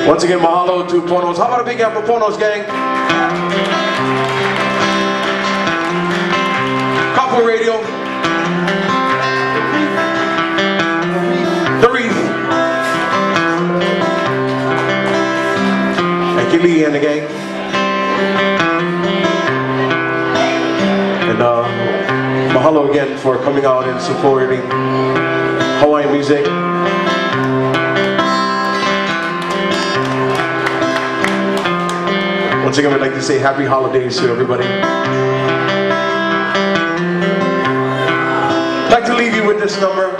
Once again, mahalo to Ponos. How about a big hand for Ponos, gang? Couple Radio. The Reef. And Kili and the gang. And mahalo again for coming out and supporting Hawaiian music. Once again, I'd like to say happy holidays to everybody. I'd like to leave you with this number.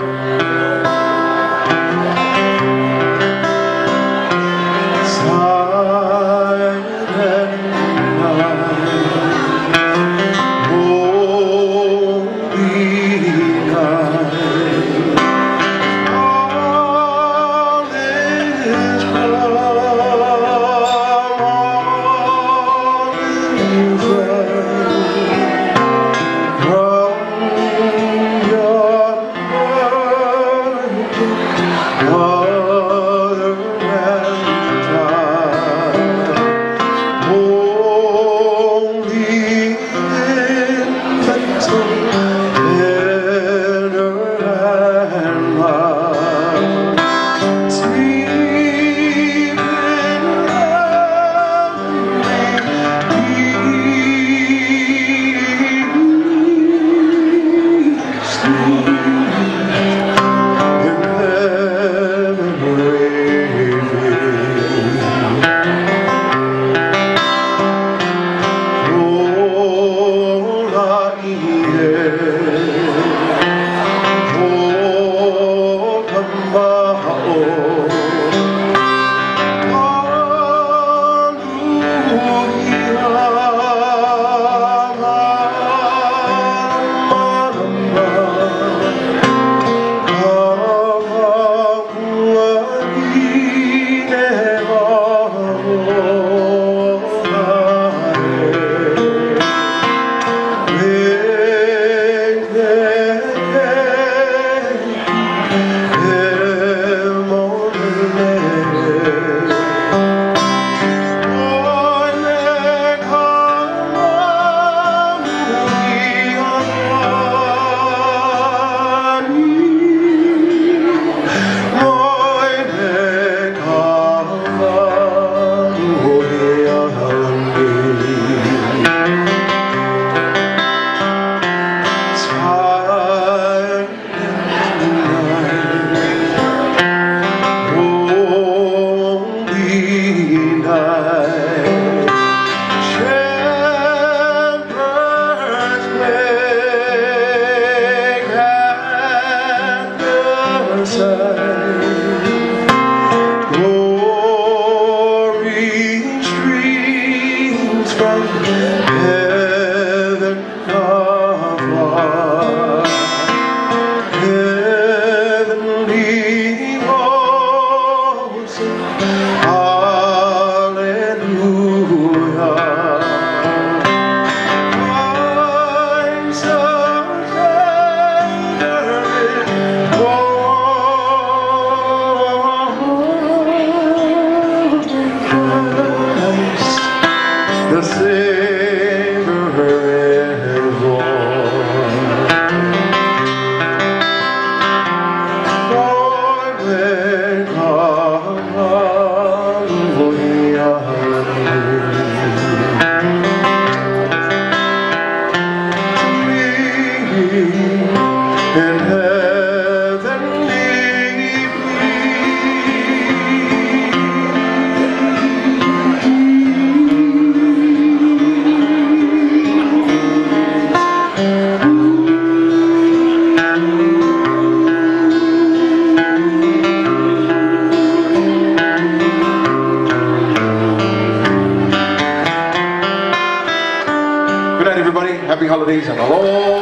Good night, everybody. Happy holidays and aloha.